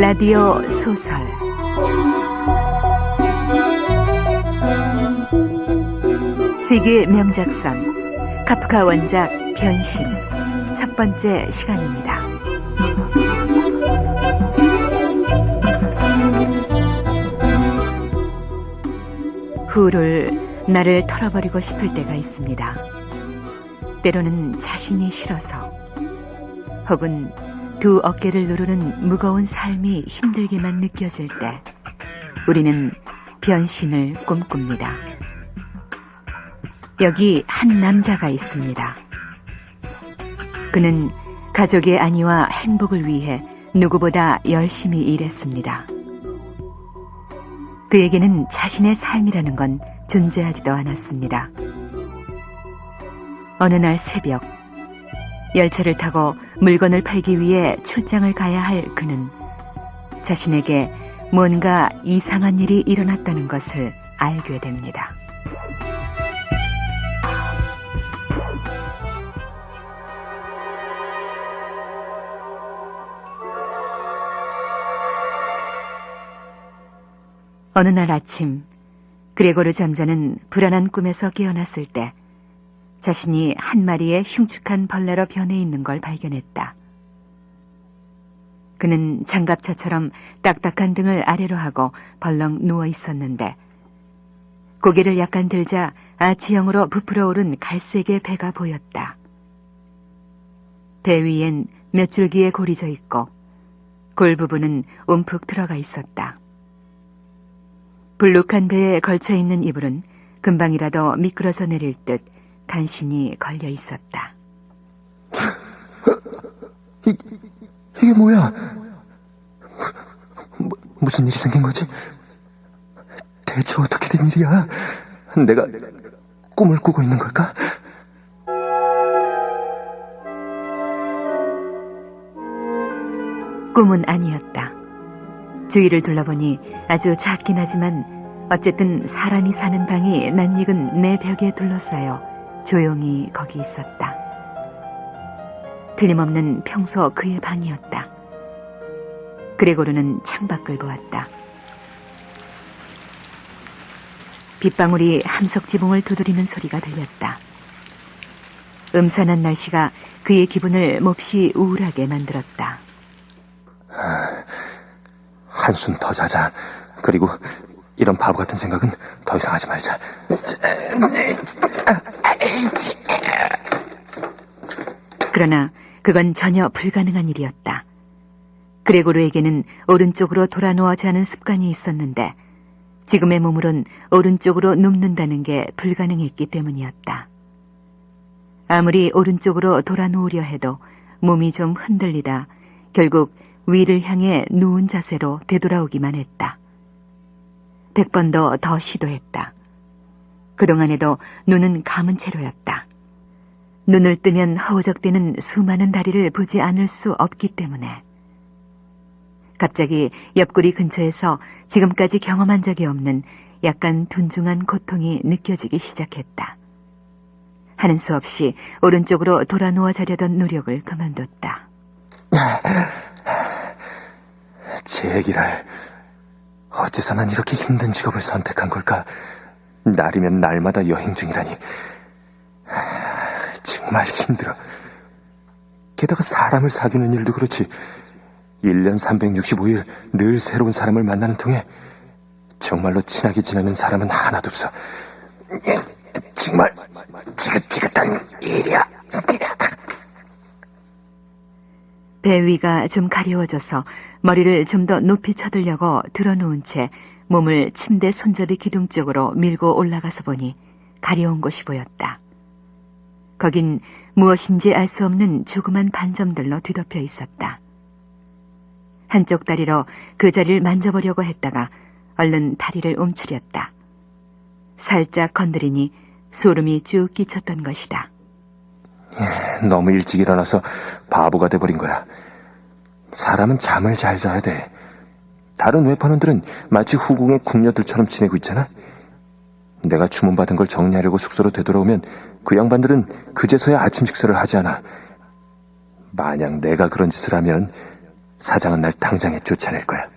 라디오 소설 세계 명작선 카프카 원작 변신 첫 번째 시간입니다. 후를 나를 털어버리고 싶을 때가 있습니다. 때로는 자신이 싫어서 혹은 두 어깨를 누르는 무거운 삶이 힘들게만 느껴질 때 우리는 변신을 꿈꿉니다. 여기 한 남자가 있습니다. 그는 가족의 안위와 행복을 위해 누구보다 열심히 일했습니다. 그에게는 자신의 삶이라는 건 존재하지도 않았습니다. 어느 날 새벽, 열차를 타고 물건을 팔기 위해 출장을 가야 할 그는 자신에게 뭔가 이상한 일이 일어났다는 것을 알게 됩니다. 어느 날 아침, 그레고르 잠자는 불안한 꿈에서 깨어났을 때 자신이 한 마리의 흉측한 벌레로 변해 있는 걸 발견했다. 그는 장갑차처럼 딱딱한 등을 아래로 하고 벌렁 누워 있었는데 고개를 약간 들자 아치형으로 부풀어 오른 갈색의 배가 보였다. 배 위엔 몇 줄기의 골이 져 있고 골 부분은 움푹 들어가 있었다. 불룩한 배에 걸쳐있는 이불은 금방이라도 미끄러져 내릴 듯 간신히 걸려 있었다. 이게 뭐야? 무슨 일이 생긴 거지? 대체 어떻게 된 일이야? 내가 꿈을 꾸고 있는 걸까? 꿈은 아니었다. 주위를 둘러보니 아주 작긴 하지만 어쨌든 사람이 사는 방이 낯익은 내 벽에 둘러싸여 조용히 거기 있었다. 틀림없는 평소 그의 방이었다. 그레고르는 창밖을 보았다. 빗방울이 함석 지붕을 두드리는 소리가 들렸다. 음산한 날씨가 그의 기분을 몹시 우울하게 만들었다. 한숨 더 자자. 그리고 이런 바보 같은 생각은 더 이상 하지 말자. 그러나 그건 전혀 불가능한 일이었다. 그레고르에게는 오른쪽으로 돌아 누워 자는 습관이 있었는데 지금의 몸으론 오른쪽으로 눕는다는 게 불가능했기 때문이었다. 아무리 오른쪽으로 돌아 누우려 해도 몸이 좀 흔들리다 결국 위를 향해 누운 자세로 되돌아오기만 했다. 100번도 더 시도했다. 그동안에도 눈은 감은 채로였다. 눈을 뜨면 허우적대는 수많은 다리를 보지 않을 수 없기 때문에. 갑자기 옆구리 근처에서 지금까지 경험한 적이 없는 약간 둔중한 고통이 느껴지기 시작했다. 하는 수 없이 오른쪽으로 돌아 누워 자려던 노력을 그만뒀다. 제 얘기를 어째서 난 이렇게 힘든 직업을 선택한 걸까? 날이면 날마다 여행 중이라니 정말 힘들어. 게다가 사람을 사귀는 일도 그렇지 1년 365일 늘 새로운 사람을 만나는 통에 정말로 친하게 지내는 사람은 하나도 없어. 정말 지긋지긋한 일이야. 배 위가 좀 가려워져서 머리를 좀 더 높이 쳐들려고 들어누운 채 몸을 침대 손잡이 기둥 쪽으로 밀고 올라가서 보니 가려운 곳이 보였다. 거긴 무엇인지 알 수 없는 조그만 반점들로 뒤덮여 있었다. 한쪽 다리로 그 자리를 만져보려고 했다가 얼른 다리를 움츠렸다. 살짝 건드리니 소름이 쭉 끼쳤던 것이다. 너무 일찍 일어나서 바보가 돼버린 거야. 사람은 잠을 잘 자야 돼. 다른 외판원들은 마치 후궁의 궁녀들처럼 지내고 있잖아. 내가 주문받은 걸 정리하려고 숙소로 되돌아오면 그 양반들은 그제서야 아침 식사를 하지 않아. 만약 내가 그런 짓을 하면 사장은 날 당장에 쫓아낼 거야.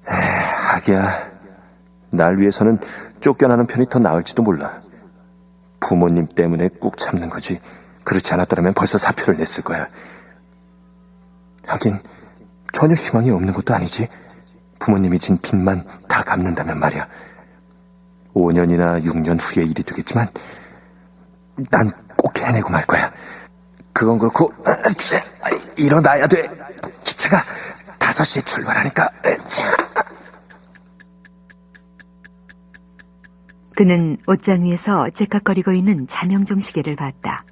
하기야, 날 위해서는 쫓겨나는 편이 더 나을지도 몰라. 부모님 때문에 꾹 참는 거지. 그렇지 않았더라면 벌써 사표를 냈을 거야. 하긴 전혀 희망이 없는 것도 아니지. 부모님이 진 빚만 다 갚는다면 말이야. 5년이나 6년 후에 일이 되겠지만 난 꼭 해내고 말 거야. 그건 그렇고 일어나야 돼. 기차가 5시에 출발하니까. 그는 옷장 위에서 째깍거리고 있는 자명종 시계를 봤다.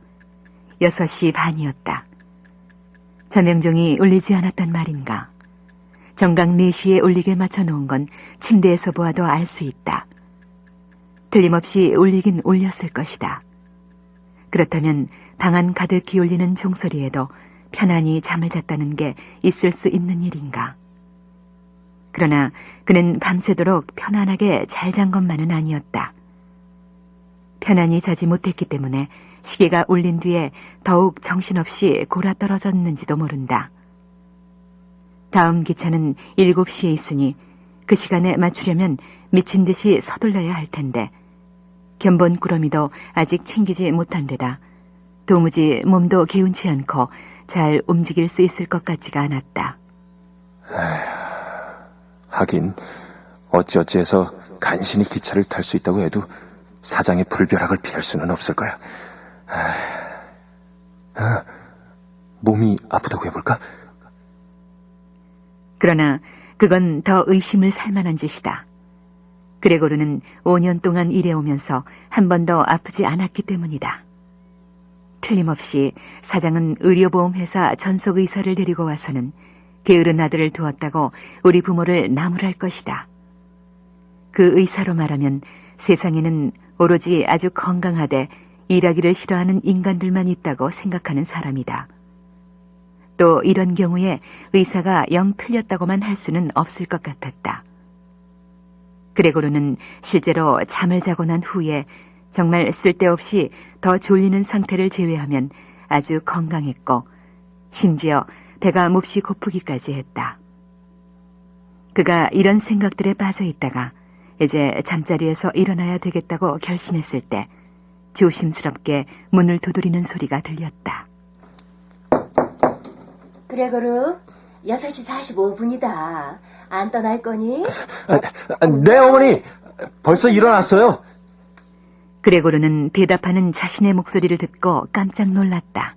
6시 반이었다. 자명종이 울리지 않았단 말인가. 정각 4시에 울리게 맞춰놓은 건 침대에서 보아도 알 수 있다. 틀림없이 울리긴 울렸을 것이다. 그렇다면 방 안 가득히 울리는 종소리에도 편안히 잠을 잤다는 게 있을 수 있는 일인가. 그러나 그는 밤새도록 편안하게 잘 잔 것만은 아니었다. 편안히 자지 못했기 때문에 시계가 울린 뒤에 더욱 정신없이 골아떨어졌는지도 모른다. 다음 기차는 7시에 있으니 그 시간에 맞추려면 미친 듯이 서둘러야 할 텐데 견본꾸러미도 아직 챙기지 못한 데다 도무지 몸도 개운치 않고 잘 움직일 수 있을 것 같지가 않았다. 하긴 어찌어찌해서 간신히 기차를 탈 수 있다고 해도 사장의 불벼락을 피할 수는 없을 거야. 몸이 아프다고 해볼까? 그러나 그건 더 의심을 살 만한 짓이다. 그레고르는 5년 동안 일해오면서 한 번도 아프지 않았기 때문이다. 틀림없이 사장은 의료보험회사 전속의사를 데리고 와서는 게으른 아들을 두었다고 우리 부모를 나무랄 것이다. 그 의사로 말하면 세상에는 오로지 아주 건강하되 일하기를 싫어하는 인간들만 있다고 생각하는 사람이다. 또 이런 경우에 의사가 영 틀렸다고만 할 수는 없을 것 같았다. 그레고르는 실제로 잠을 자고 난 후에 정말 쓸데없이 더 졸리는 상태를 제외하면 아주 건강했고 심지어 배가 몹시 고프기까지 했다. 그가 이런 생각들에 빠져 있다가 이제 잠자리에서 일어나야 되겠다고 결심했을 때 조심스럽게 문을 두드리는 소리가 들렸다. 그레고르, 6시 45분이다. 안 떠날 거니? 네, 어머니. 벌써 일어났어요. 그레고르는 대답하는 자신의 목소리를 듣고 깜짝 놀랐다.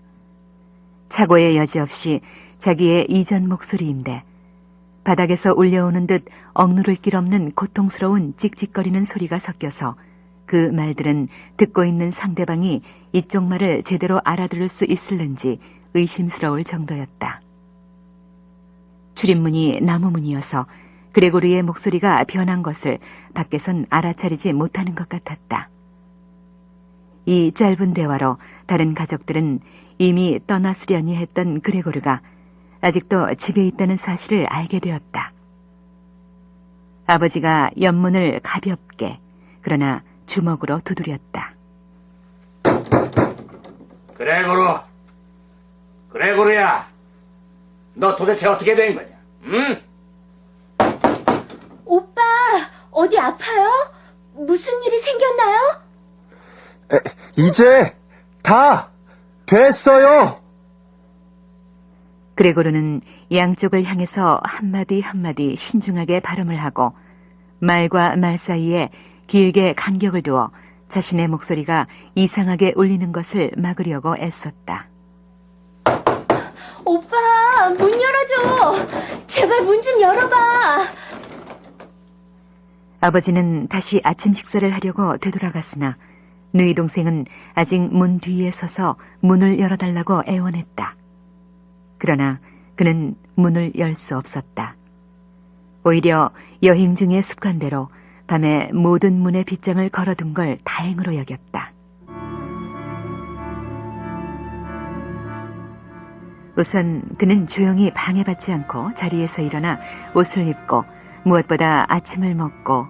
착오의 여지 없이 자기의 이전 목소리인데 바닥에서 울려오는 듯 억누를 길 없는 고통스러운 찍찍거리는 소리가 섞여서 그 말들은 듣고 있는 상대방이 이쪽 말을 제대로 알아들을 수 있을는지 의심스러울 정도였다. 출입문이 나무문이어서 그레고르의 목소리가 변한 것을 밖에선 알아차리지 못하는 것 같았다. 이 짧은 대화로 다른 가족들은 이미 떠났으려니 했던 그레고르가 아직도 집에 있다는 사실을 알게 되었다. 아버지가 옆문을 가볍게 그러나 주먹으로 두드렸다. 그레고르야, 너 도대체 어떻게 된 거냐? 응? 오빠, 어디 아파요? 무슨 일이 생겼나요? 이제 다 됐어요. 그레고르는 양쪽을 향해서 한마디 한마디 신중하게 발음을 하고 말과 말 사이에 길게 간격을 두어 자신의 목소리가 이상하게 울리는 것을 막으려고 애썼다. 오빠, 문 열어줘. 제발 문 좀 열어봐. 아버지는 다시 아침 식사를 하려고 되돌아갔으나 누이 동생은 아직 문 뒤에 서서 문을 열어달라고 애원했다. 그러나 그는 문을 열 수 없었다. 오히려 여행 중의 습관대로 밤에 모든 문의 빗장을 걸어둔 걸 다행으로 여겼다. 우선 그는 조용히 방해받지 않고 자리에서 일어나 옷을 입고 무엇보다 아침을 먹고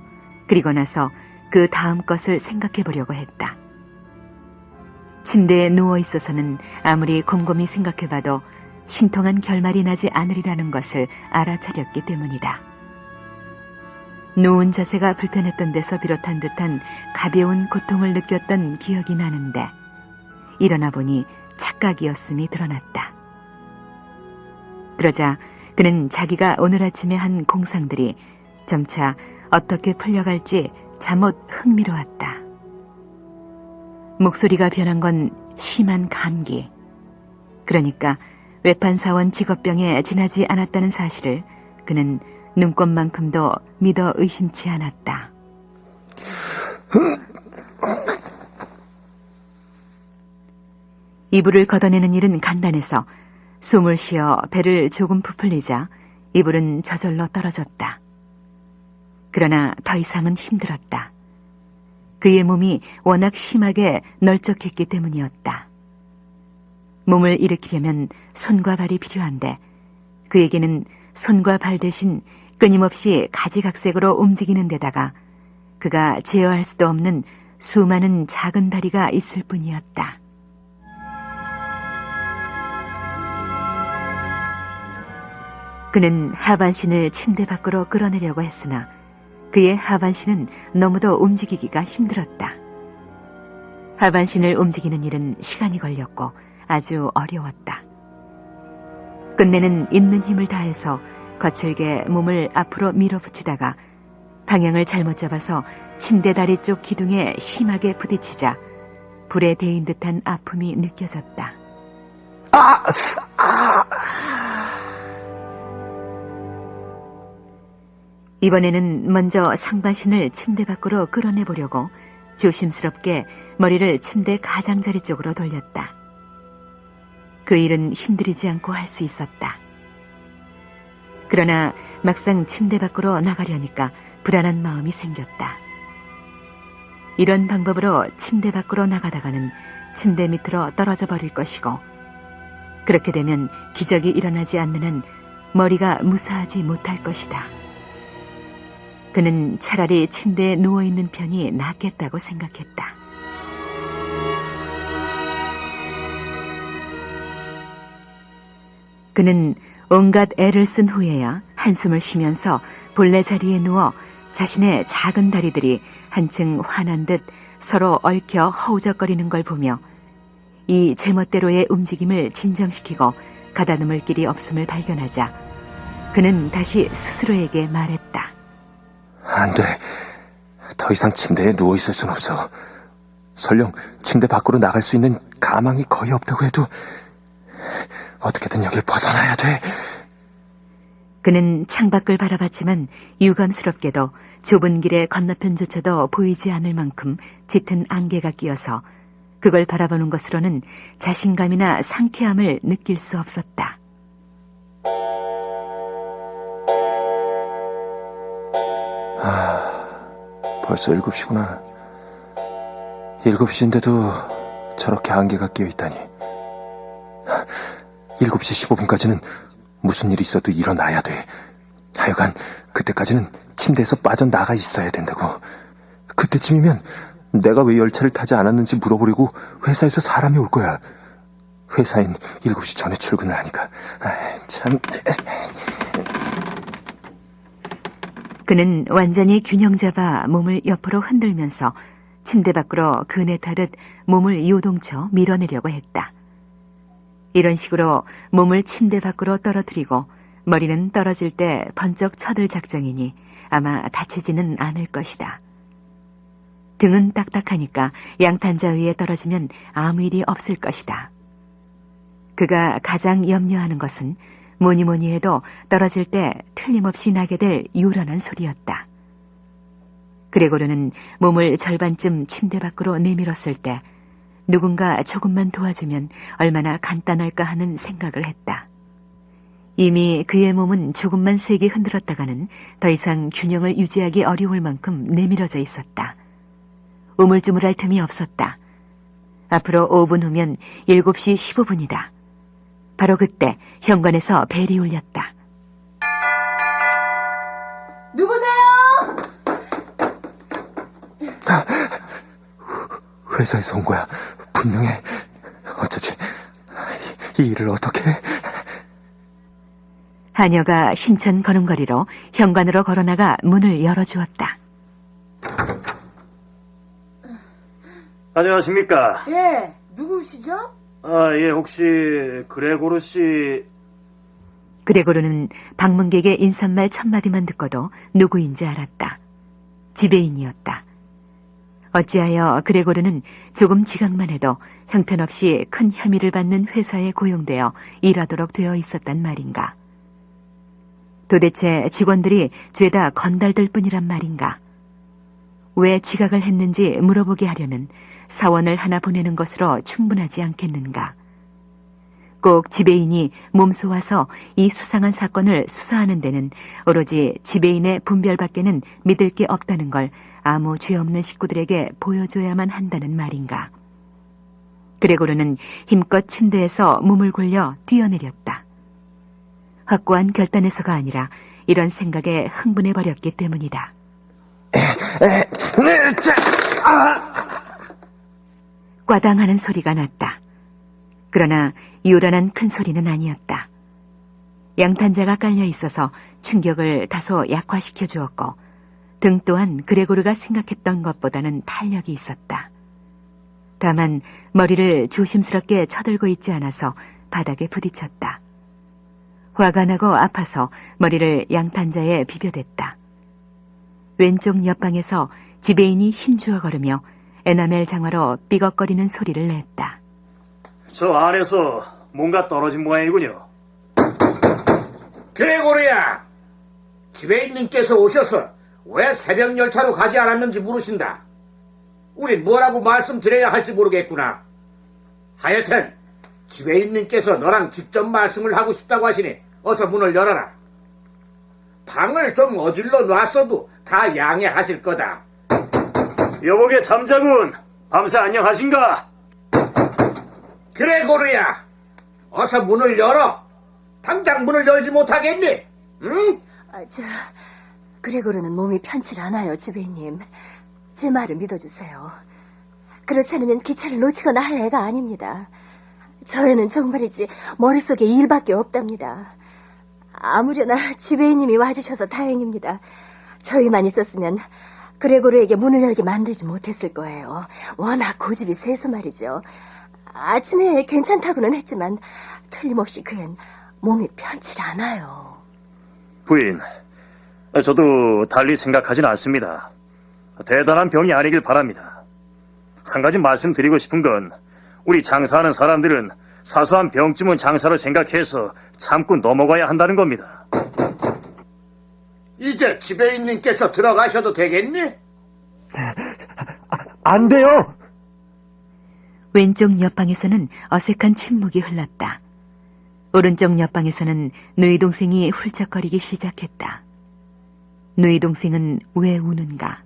그리고 나서 그 다음 것을 생각해 보려고 했다. 침대에 누워 있어서는 아무리 곰곰이 생각해봐도 신통한 결말이 나지 않으리라는 것을 알아차렸기 때문이다. 누운 자세가 불편했던 데서 비롯한 듯한 가벼운 고통을 느꼈던 기억이 나는데 일어나 보니 착각이었음이 드러났다. 그러자 그는 자기가 오늘 아침에 한 공상들이 점차 어떻게 풀려갈지 잠옷 흥미로웠다. 목소리가 변한 건 심한 감기. 그러니까 외판사원 직업병에 지나지 않았다는 사실을 그는 눈꽃만큼도 믿어 의심치 않았다. 이불을 걷어내는 일은 간단해서 숨을 쉬어 배를 조금 부풀리자 이불은 저절로 떨어졌다. 그러나 더 이상은 힘들었다. 그의 몸이 워낙 심하게 널쩍했기 때문이었다. 몸을 일으키려면 손과 발이 필요한데 그에게는 손과 발 대신 끊임없이 가지각색으로 움직이는 데다가 그가 제어할 수도 없는 수많은 작은 다리가 있을 뿐이었다. 그는 하반신을 침대 밖으로 끌어내려고 했으나 그의 하반신은 너무도 움직이기가 힘들었다. 하반신을 움직이는 일은 시간이 걸렸고 아주 어려웠다. 끝내는 있는 힘을 다해서 거칠게 몸을 앞으로 밀어붙이다가 방향을 잘못 잡아서 침대 다리 쪽 기둥에 심하게 부딪히자 불에 데인 듯한 아픔이 느껴졌다. 이번에는 먼저 상반신을 침대 밖으로 끌어내보려고 조심스럽게 머리를 침대 가장자리 쪽으로 돌렸다. 그 일은 힘들이지 않고 할 수 있었다. 그러나 막상 침대 밖으로 나가려니까 불안한 마음이 생겼다. 이런 방법으로 침대 밖으로 나가다가는 침대 밑으로 떨어져 버릴 것이고 그렇게 되면 기적이 일어나지 않는 한 머리가 무사하지 못할 것이다. 그는 차라리 침대에 누워있는 편이 낫겠다고 생각했다. 그는 온갖 애를 쓴 후에야 한숨을 쉬면서 본래 자리에 누워 자신의 작은 다리들이 한층 환한 듯 서로 얽혀 허우적거리는 걸 보며 이 제멋대로의 움직임을 진정시키고 가다듬을 길이 없음을 발견하자 그는 다시 스스로에게 말했다. 안 돼. 더 이상 침대에 누워있을 순 없어. 설령 침대 밖으로 나갈 수 있는 가망이 거의 없다고 해도 어떻게든 여길 벗어나야 돼. 그는 창밖을 바라봤지만 유감스럽게도 좁은 길의 건너편조차도 보이지 않을 만큼 짙은 안개가 끼어서 그걸 바라보는 것으로는 자신감이나 상쾌함을 느낄 수 없었다. 벌써 7시구나. 7시인데도 저렇게 안개가 끼어있다니. 7시 15분까지는 무슨 일이 있어도 일어나야 돼. 하여간 그때까지는 침대에서 빠져나가 있어야 된다고. 그때쯤이면 내가 왜 열차를 타지 않았는지 물어보려고 회사에서 사람이 올 거야. 회사엔 7시 전에 출근을 하니까. 참... 그는 완전히 균형 잡아 몸을 옆으로 흔들면서 침대 밖으로 그네 타듯 몸을 요동쳐 밀어내려고 했다. 이런 식으로 몸을 침대 밖으로 떨어뜨리고 머리는 떨어질 때 번쩍 쳐들 작정이니 아마 다치지는 않을 것이다. 등은 딱딱하니까 양탄자 위에 떨어지면 아무 일이 없을 것이다. 그가 가장 염려하는 것은 뭐니 해도 떨어질 때 틀림없이 나게 될 요란한 소리였다. 그레고르는 몸을 절반쯤 침대 밖으로 내밀었을 때 누군가 조금만 도와주면 얼마나 간단할까 하는 생각을 했다. 이미 그의 몸은 조금만 세게 흔들었다가는 더 이상 균형을 유지하기 어려울 만큼 내밀어져 있었다. 우물쭈물할 틈이 없었다. 앞으로 5분 후면 7시 15분이다. 바로 그때 현관에서 벨이 울렸다. 누구세요? 회사에서 온 거야. 분명해. 어쩌지? 이 일을 어떻게 해? 하녀가 힘찬 걸음걸이로 현관으로 걸어나가 문을 열어주었다. 안녕하십니까? 예, 누구시죠? 아, 예, 혹시 그레고르 씨... 그레고르는 방문객의 인사말 첫마디만 듣고도 누구인지 알았다. 지배인이었다. 어찌하여 그레고르는 조금 지각만 해도 형편없이 큰 혐의를 받는 회사에 고용되어 일하도록 되어 있었단 말인가. 도대체 직원들이 죄다 건달들 뿐이란 말인가. 왜 지각을 했는지 물어보게 하려면 사원을 하나 보내는 것으로 충분하지 않겠는가. 꼭 지배인이 몸소 와서 이 수상한 사건을 수사하는 데는 오로지 지배인의 분별밖에는 믿을 게 없다는 걸 아무 죄 없는 식구들에게 보여줘야만 한다는 말인가. 그레고르는 힘껏 침대에서 몸을 굴려 뛰어내렸다. 확고한 결단에서가 아니라 이런 생각에 흥분해버렸기 때문이다. 꽈당하는 소리가 났다. 그러나 요란한 큰 소리는 아니었다. 양탄자가 깔려 있어서 충격을 다소 약화시켜 주었고 등 또한 그레고르가 생각했던 것보다는 탄력이 있었다. 다만 머리를 조심스럽게 쳐들고 있지 않아서 바닥에 부딪혔다. 화가 나고 아파서 머리를 양탄자에 비벼댔다. 왼쪽 옆방에서 지배인이 힘주어 걸으며 에나멜 장화로 삐걱거리는 소리를 냈다. 저 안에서 뭔가 떨어진 모양이군요. 그레고르야! 지배인님께서 오셔서 왜 새벽 열차로 가지 않았는지 물으신다. 우린 뭐라고 말씀드려야 할지 모르겠구나. 하여튼 지배인님께서 너랑 직접 말씀을 하고 싶다고 하시니 어서 문을 열어라. 방을 좀 어질러 놨어도 다 양해하실 거다. 여보게 잠자군! 밤새 안녕하신가? 그레고르야! 어서 문을 열어! 당장 문을 열지 못하겠니? 응? 그레고르는 몸이 편치 않아요, 지배님. 제 말을 믿어주세요. 그렇지 않으면 기차를 놓치거나 할 애가 아닙니다. 저에는 정말이지 머릿속에 일밖에 없답니다. 아무려나 지배인님이 와주셔서 다행입니다. 저희만 있었으면 그레고르에게 문을 열게 만들지 못했을 거예요. 워낙 고집이 세서 말이죠. 아침에 괜찮다고는 했지만 틀림없이 그앤 몸이 편치 않아요. 부인, 저도 달리 생각하진 않습니다. 대단한 병이 아니길 바랍니다. 한 가지 말씀드리고 싶은 건 우리 장사하는 사람들은 사소한 병쯤은 장사로 생각해서 참고 넘어가야 한다는 겁니다. 이제 지배인님께서 들어가셔도 되겠니? 안 돼요! 왼쪽 옆방에서는 어색한 침묵이 흘렀다. 오른쪽 옆방에서는 누이 동생이 훌쩍거리기 시작했다. 누이 동생은 왜 우는가?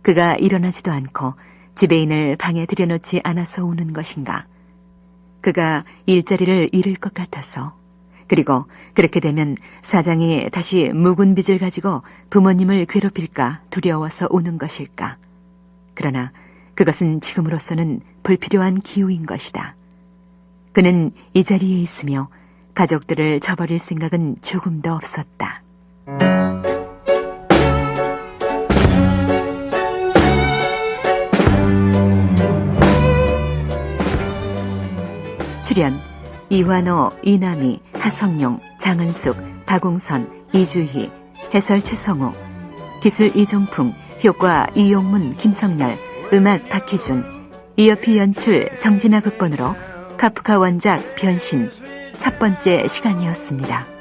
그가 일어나지도 않고 지배인을 방에 들여놓지 않아서 우는 것인가? 그가 일자리를 잃을 것 같아서, 그리고 그렇게 되면 사장이 다시 묵은 빚을 가지고 부모님을 괴롭힐까 두려워서 우는 것일까? 그러나 그것은 지금으로서는 불필요한 기우인 것이다. 그는 이 자리에 있으며 가족들을 저버릴 생각은 조금도 없었다. 출연 이환호, 이남희, 하성룡, 장은숙, 박웅선, 이주희, 해설 최성우, 기술 이종풍, 효과 이용문, 김성열, 음악 박희준, 이어피 연출 정진아 극본으로 카프카 원작 변신 첫 번째 시간이었습니다.